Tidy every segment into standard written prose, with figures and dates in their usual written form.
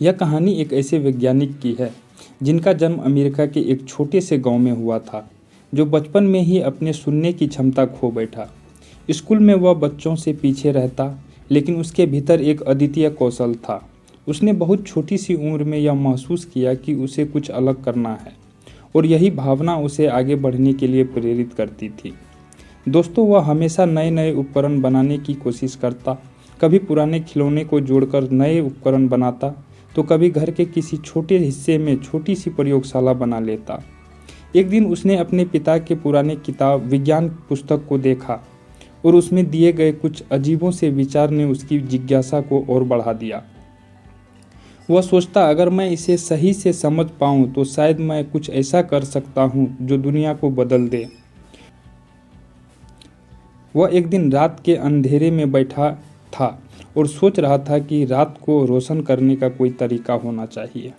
यह कहानी एक ऐसे वैज्ञानिक की है जिनका जन्म अमेरिका के एक छोटे से गांव में हुआ था, जो बचपन में ही अपने सुनने की क्षमता खो बैठा। स्कूल में वह बच्चों से पीछे रहता, लेकिन उसके भीतर एक अद्वितीय कौशल था। उसने बहुत छोटी सी उम्र में यह महसूस किया कि उसे कुछ अलग करना है, और यही भावना उसे आगे बढ़ने के लिए प्रेरित करती थी। दोस्तों, वह हमेशा नए नए उपकरण बनाने की कोशिश करता। कभी पुराने खिलौने को जोड़कर नए उपकरण बनाता, तो कभी घर के किसी छोटे हिस्से में छोटी सी प्रयोगशाला बना लेता। एक दिन उसने अपने पिता के पुराने किताब विज्ञान पुस्तक को देखा, और उसमें दिए गए कुछ अजीबों से विचार ने उसकी जिज्ञासा को और बढ़ा दिया। वह सोचता, अगर मैं इसे सही से समझ पाऊँ तो शायद मैं कुछ ऐसा कर सकता हूँ जो दुनिया को बदल दे। वह एक दिन रात के अंधेरे में बैठा था और सोच रहा था कि रात को रोशन करने का कोई तरीका होना चाहिए।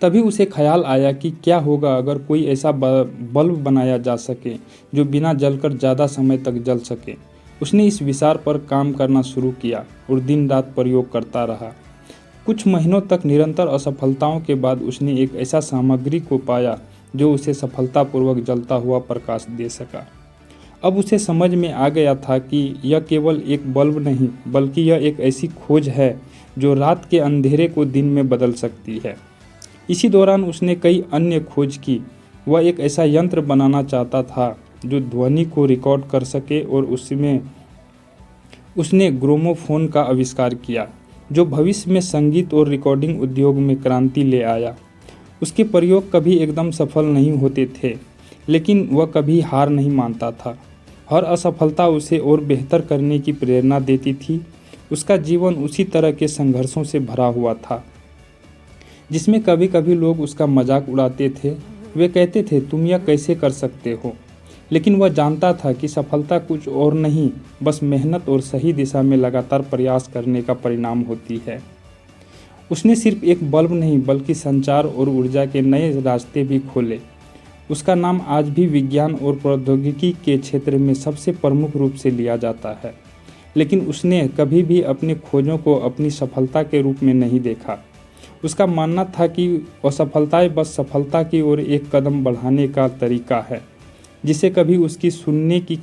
तभी उसे ख्याल आया कि क्या होगा अगर कोई ऐसा बल्ब बनाया जा सके जो बिना जलकर ज़्यादा समय तक जल सके। उसने इस विचार पर काम करना शुरू किया और दिन रात प्रयोग करता रहा। कुछ महीनों तक निरंतर असफलताओं के बाद उसने एक ऐसा सामग्री को पाया जो उसे सफलतापूर्वक जलता हुआ प्रकाश दे सका। अब उसे समझ में आ गया था कि यह केवल एक बल्ब नहीं, बल्कि यह एक ऐसी खोज है जो रात के अंधेरे को दिन में बदल सकती है। इसी दौरान उसने कई अन्य खोज की। वह एक ऐसा यंत्र बनाना चाहता था जो ध्वनि को रिकॉर्ड कर सके, और उसमें उसने ग्रामोफोन का आविष्कार किया, जो भविष्य में संगीत और रिकॉर्डिंग उद्योग में क्रांति ले आया। उसके प्रयोग कभी एकदम सफल नहीं होते थे, लेकिन वह कभी हार नहीं मानता था। हर असफलता उसे और बेहतर करने की प्रेरणा देती थी। उसका जीवन उसी तरह के संघर्षों से भरा हुआ था, जिसमें कभी कभी लोग उसका मजाक उड़ाते थे। वे कहते थे, तुम यह कैसे कर सकते हो? लेकिन वह जानता था कि सफलता कुछ और नहीं, बस मेहनत और सही दिशा में लगातार प्रयास करने का परिणाम होती है। उसने सिर्फ एक बल्ब नहीं, बल्कि संचार और ऊर्जा के नए रास्ते भी खोले। उसका नाम आज भी विज्ञान और प्रौद्योगिकी के क्षेत्र में सबसे प्रमुख रूप से लिया जाता है। लेकिन उसने कभी भी अपनी खोजों को अपनी सफलता के रूप में नहीं देखा। उसका मानना था कि असफलताएं बस सफलता की ओर एक कदम बढ़ाने का तरीका है, जिसे कभी उसकी सुनने की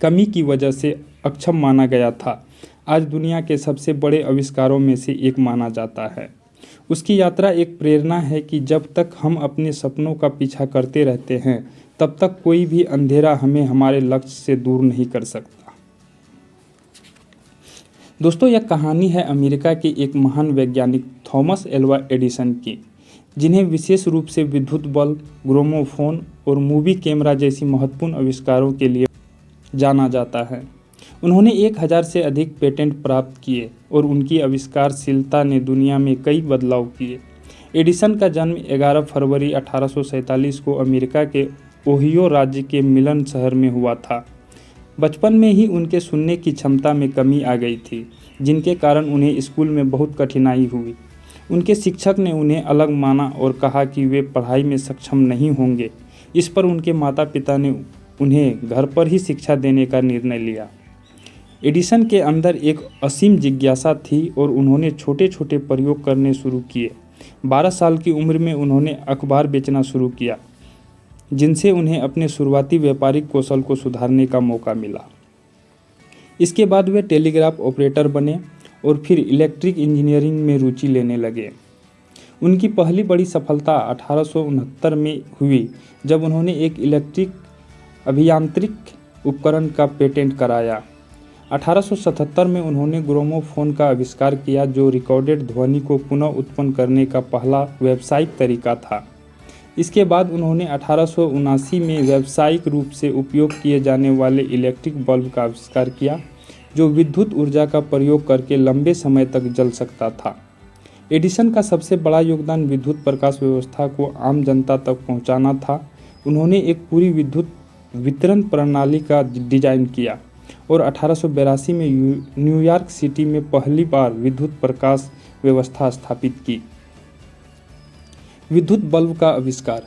कमी की वजह से अक्षम माना गया था, आज दुनिया के सबसे बड़े आविष्कारों में से एक माना जाता है। उसकी यात्रा एक प्रेरणा है कि जब तक हम अपने सपनों का पीछा करते रहते हैं, तब तक कोई भी अंधेरा हमें हमारे लक्ष्य से दूर नहीं कर सकता। दोस्तों, यह कहानी है अमेरिका के एक महान वैज्ञानिक थॉमस एल्वा एडिसन की, जिन्हें विशेष रूप से विद्युत बल्ब, ग्रामोफोन और मूवी कैमरा जैसी महत्वपूर्ण आविष्कारों के लिए जाना जाता है। उन्होंने 1000 से अधिक पेटेंट प्राप्त किए और उनकी आविष्कारशीलता ने दुनिया में कई बदलाव किए। एडिसन का जन्म 11 फरवरी 1847 को अमेरिका के ओहियो राज्य के मिलन शहर में हुआ था। बचपन में ही उनके सुनने की क्षमता में कमी आ गई थी, जिनके कारण उन्हें स्कूल में बहुत कठिनाई हुई। उनके शिक्षक ने उन्हें अलग माना और कहा कि वे पढ़ाई में सक्षम नहीं होंगे। इस पर उनके माता पिता ने उन्हें घर पर ही शिक्षा देने का निर्णय लिया। एडिसन के अंदर एक असीम जिज्ञासा थी और उन्होंने छोटे छोटे प्रयोग करने शुरू किए। 12 साल की उम्र में उन्होंने अखबार बेचना शुरू किया, जिनसे उन्हें अपने शुरुआती व्यापारिक कौशल को सुधारने का मौका मिला। इसके बाद वे टेलीग्राफ ऑपरेटर बने और फिर इलेक्ट्रिक इंजीनियरिंग में रुचि लेने लगे। उनकी पहली बड़ी सफलता 1869 में हुई, जब उन्होंने एक इलेक्ट्रिक अभियांत्रिक उपकरण का पेटेंट कराया। 1877 में उन्होंने ग्रामोफोन का आविष्कार किया, जो रिकॉर्डेड ध्वनि को पुनः उत्पन्न करने का पहला व्यावसायिक तरीका था। इसके बाद उन्होंने 1879 में व्यावसायिक रूप से उपयोग किए जाने वाले इलेक्ट्रिक बल्ब का आविष्कार किया, जो विद्युत ऊर्जा का प्रयोग करके लंबे समय तक जल सकता था। एडिसन का सबसे बड़ा योगदान विद्युत प्रकाश व्यवस्था को आम जनता तक पहुंचाना था। उन्होंने एक पूरी विद्युत वितरण प्रणाली का डिजाइन किया और 1882 में न्यूयॉर्क सिटी में पहली बार विद्युत प्रकाश व्यवस्था स्थापित की। विद्युत बल्ब का आविष्कार।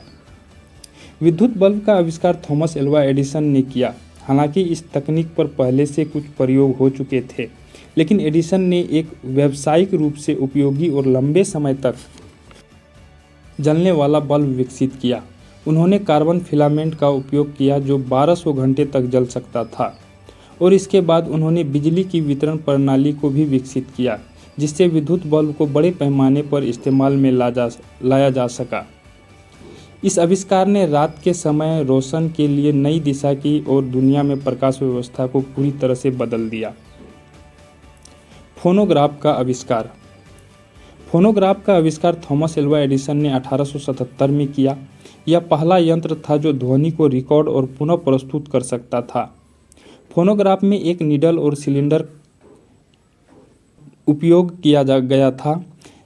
विद्युत बल्ब का आविष्कार थॉमस एल्वा एडिसन ने किया। हालांकि इस तकनीक पर पहले से कुछ प्रयोग हो चुके थे, लेकिन एडिसन ने एक व्यावसायिक रूप से उपयोगी और लंबे समय तक जलने वाला बल्ब विकसित किया। उन्होंने कार्बन फिलामेंट का उपयोग किया जो 1200 घंटे तक जल सकता था, और इसके बाद उन्होंने बिजली की वितरण प्रणाली को भी विकसित किया जिससे विद्युत बल्ब को बड़े पैमाने पर इस्तेमाल में लाया जा सका। इस आविष्कार ने रात के समय रोशन के लिए नई दिशा की और दुनिया में प्रकाश व्यवस्था को पूरी तरह से बदल दिया। फोनोग्राफ का आविष्कार। फोनोग्राफ का आविष्कार थॉमस एल्वा एडिसन ने 1877 में किया। यह पहला यंत्र था जो ध्वनि को रिकॉर्ड और पुनः प्रस्तुत कर सकता था। फोनोग्राफ में एक नीडल और सिलेंडर उपयोग किया गया था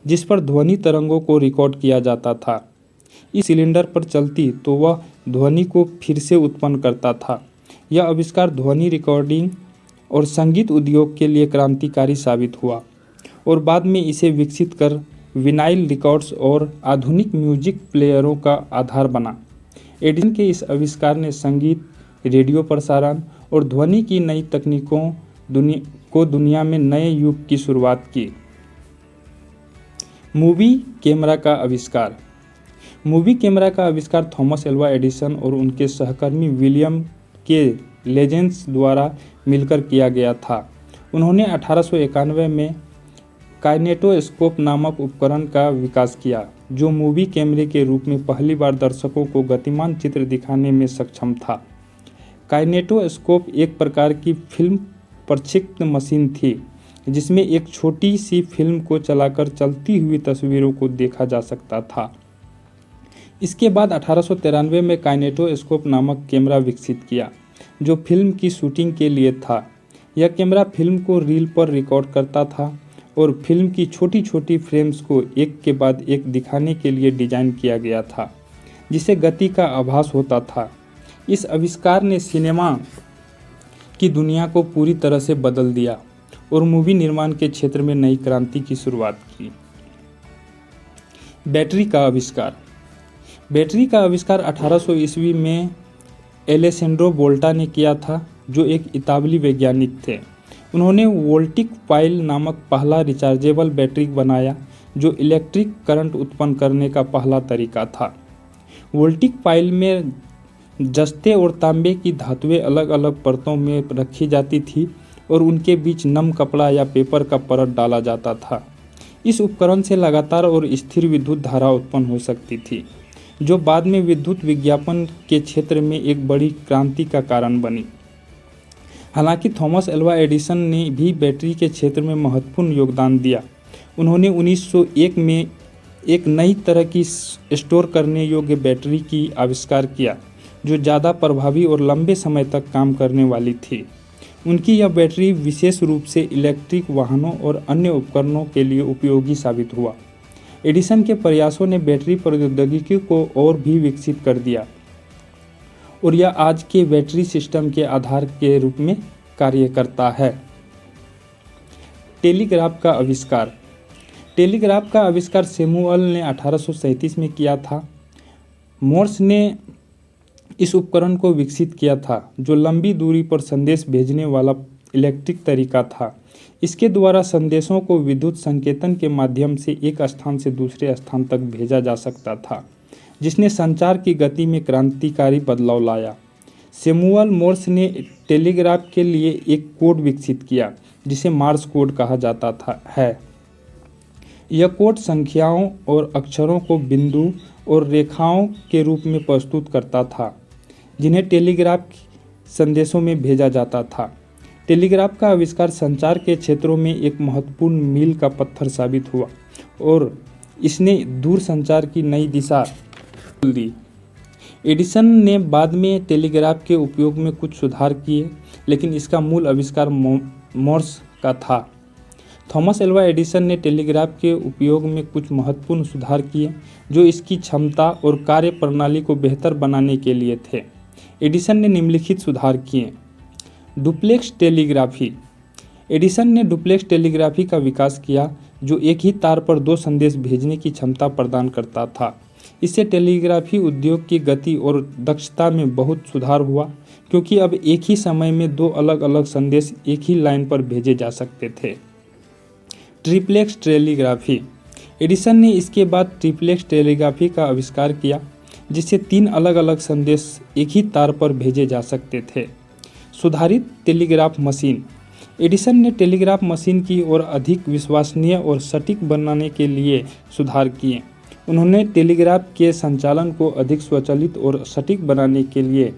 जिस पर ध्वनि तरंगों को रिकॉर्ड किया जाता था। इस सिलेंडर पर चलती तो वह ध्वनि को फिर से उत्पन्न करता था। यह आविष्कार ध्वनि रिकॉर्डिंग और संगीत उद्योग के लिए क्रांतिकारी साबित हुआ और बाद में इसे विकसित कर विनाइल रिकॉर्ड्स और आधुनिक म्यूजिक प्लेयरों का आधार बना। एडिसन के इस आविष्कार ने संगीत, रेडियो प्रसारण और ध्वनि की नई तकनीकों को दुनिया में नए युग की शुरुआत की। मूवी कैमरा का आविष्कार। मूवी कैमरा का आविष्कार थॉमस एल्वा एडिसन और उनके सहकर्मी विलियम के लेजेंस द्वारा मिलकर किया गया था। उन्होंने 1891 में काइनेटोस्कोप नामक उपकरण का विकास किया जो मूवी कैमरे के रूप में पहली बार दर्शकों को गतिमान चित्र दिखाने में सक्षम था। काइनेटोस्कोप एक प्रकार की फिल्म प्रक्षेपण मशीन थी जिसमें एक छोटी सी फिल्म को चलाकर चलती हुई तस्वीरों को देखा जा सकता था। इसके बाद 1893 में काइनेटोस्कोप नामक कैमरा विकसित किया जो फिल्म की शूटिंग के लिए था। यह कैमरा फिल्म को रील पर रिकॉर्ड करता था और फिल्म की छोटी छोटी फ्रेम्स को एक के बाद एक दिखाने के लिए डिजाइन किया गया था जिससे गति का आभास होता था। इस आविष्कार ने सिनेमा की दुनिया को पूरी तरह से बदल दिया और मूवी निर्माण के क्षेत्र में नई क्रांति की शुरुआत की। बैटरी का आविष्कार। बैटरी का आविष्कार 1800 ईस्वी में एलेसेंड्रो वोल्टा ने किया था जो एक इतालवी वैज्ञानिक थे। उन्होंने वोल्टिक पाइल नामक पहला रिचार्जेबल बैटरी बनाया जो इलेक्ट्रिक करंट उत्पन्न करने का पहला तरीका था। वोल्टिक पाइल में जस्ते और तांबे की धातुएं अलग अलग परतों में रखी जाती थी और उनके बीच नम कपड़ा या पेपर का परत डाला जाता था। इस उपकरण से लगातार और स्थिर विद्युत धारा उत्पन्न हो सकती थी जो बाद में विद्युत विज्ञापन के क्षेत्र में एक बड़ी क्रांति का कारण बनी। हालांकि थॉमस एल्वा एडिसन ने भी बैटरी के क्षेत्र में महत्वपूर्ण योगदान दिया। उन्होंने 1901 में एक नई तरह की स्टोर करने योग्य बैटरी की आविष्कार किया जो ज़्यादा प्रभावी और लंबे समय तक काम करने वाली थी। उनकी यह बैटरी विशेष रूप से इलेक्ट्रिक वाहनों और अन्य उपकरणों के लिए उपयोगी साबित हुआ। एडिसन के प्रयासों ने बैटरी प्रौद्योगिकी को और भी विकसित कर दिया और यह आज के बैटरी सिस्टम के आधार के रूप में कार्य करता है। टेलीग्राफ का आविष्कार। टेलीग्राफ का आविष्कार सैमुअल ने 1837 में किया था। मोर्स ने इस उपकरण को विकसित किया था जो लंबी दूरी पर संदेश भेजने वाला इलेक्ट्रिक तरीका था। इसके द्वारा संदेशों को विद्युत संकेतन के माध्यम से एक स्थान से दूसरे स्थान तक भेजा जा सकता था जिसने संचार की गति में क्रांतिकारी बदलाव लाया। सैमुअल मोर्स ने टेलीग्राफ के लिए एक कोड विकसित किया जिसे मार्स कोड कहा जाता है। यह कोड संख्याओं और अक्षरों को बिंदु और रेखाओं के रूप में प्रस्तुत करता था जिन्हें टेलीग्राफ संदेशों में भेजा जाता था। टेलीग्राफ का आविष्कार संचार के क्षेत्रों में एक महत्वपूर्ण मील का पत्थर साबित हुआ और इसने दूर संचार की नई दिशा खोल दी। एडिसन ने बाद में टेलीग्राफ के उपयोग में कुछ सुधार किए लेकिन इसका मूल आविष्कार मोर्स का था। थॉमस एल्वा एडिसन ने टेलीग्राफ के उपयोग में कुछ महत्वपूर्ण सुधार किए जो इसकी क्षमता और कार्य प्रणाली को बेहतर बनाने के लिए थे। एडिसन ने निम्नलिखित सुधार किए। Duplex telegraphy. एडिसन ने डुप्लेक्स टेलीग्राफी का विकास किया जो एक ही तार पर दो संदेश भेजने की क्षमता प्रदान करता था। इससे टेलीग्राफी उद्योग की गति और दक्षता में बहुत सुधार हुआ, क्योंकि अब एक ही समय में दो अलग अलग संदेश एक ही लाइन पर भेजे जा सकते थे। Triplex telegraphy. एडिसन ने इसके बाद ट्रिप्लेक्स टेलीग्राफी का आविष्कार किया, जिससे 3 अलग अलग संदेश एक ही तार पर भेजे जा सकते थे। सुधारित टेलीग्राफ मशीन। एडिसन ने टेलीग्राफ मशीन की ओर अधिक विश्वसनीय और सटीक बनाने के लिए सुधार किए। उन्होंने टेलीग्राफ के संचालन को अधिक स्वचालित और सटीक बनाने के लिए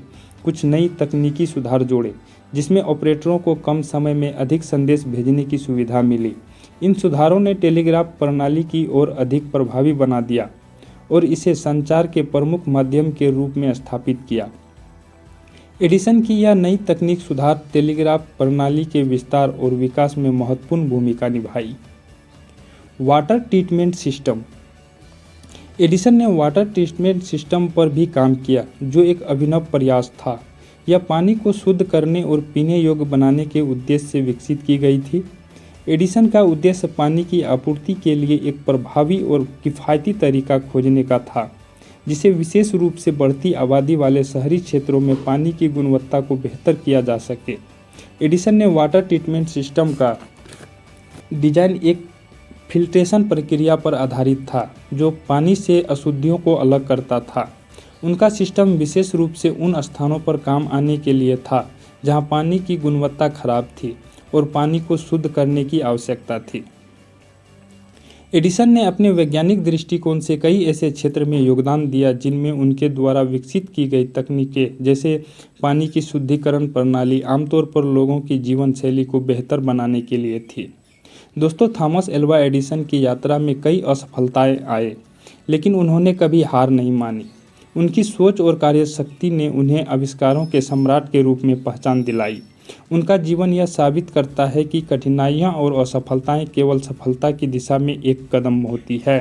कुछ नई तकनीकी सुधार जोड़े, जिसमें ऑपरेटरों को कम समय में अधिक संदेश भेजने की सुविधा मिली। इन सुधारों ने टेलीग्राफ प्रणाली की ओर अधिक प्रभावी बना दिया और इसे संचार के प्रमुख माध्यम के रूप में स्थापित किया। एडिसन की यह नई तकनीक सुधार टेलीग्राफ प्रणाली के विस्तार और विकास में महत्वपूर्ण भूमिका निभाई। Water treatment system. एडिसन ने वाटर ट्रीटमेंट सिस्टम पर भी काम किया, जो एक अभिनव प्रयास था। यह पानी को शुद्ध करने और पीने योग्य बनाने के उद्देश्य से विकसित की गई थी। एडिसन का उद्देश्य पानी की आपूर्ति के लिए एक प्रभावी और किफ़ायती तरीका खोजने का था, जिसे विशेष रूप से बढ़ती आबादी वाले शहरी क्षेत्रों में पानी की गुणवत्ता को बेहतर किया जा सके। एडिसन ने वाटर ट्रीटमेंट सिस्टम का डिजाइन एक फिल्ट्रेशन प्रक्रिया पर आधारित था, जो पानी से अशुद्धियों को अलग करता था। उनका सिस्टम विशेष रूप से उन स्थानों पर काम आने के लिए था जहां पानी की गुणवत्ता खराब थी और पानी को शुद्ध करने की आवश्यकता थी। एडिसन ने अपने वैज्ञानिक दृष्टिकोण से कई ऐसे क्षेत्र में योगदान दिया जिनमें उनके द्वारा विकसित की गई तकनीकें, जैसे पानी की शुद्धिकरण प्रणाली, आमतौर पर लोगों की जीवन शैली को बेहतर बनाने के लिए थी। दोस्तों, थॉमस एल्वा एडिसन की यात्रा में कई असफलताएं आए, लेकिन उन्होंने कभी हार नहीं मानी। उनकी सोच और कार्यशक्ति ने उन्हें आविष्कारों के सम्राट के रूप में पहचान दिलाई। उनका जीवन यह साबित करता है कि कठिनाइयां और असफलताएं केवल सफलता की दिशा में एक कदम होती है।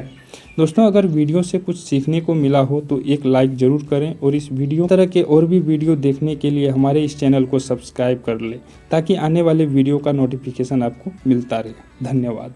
दोस्तों, अगर वीडियो से कुछ सीखने को मिला हो तो एक लाइक ज़रूर करें और इस वीडियो तरह के और भी वीडियो देखने के लिए हमारे इस चैनल को सब्सक्राइब कर लें, ताकि आने वाले वीडियो का नोटिफिकेशन आपको मिलता रहे। धन्यवाद।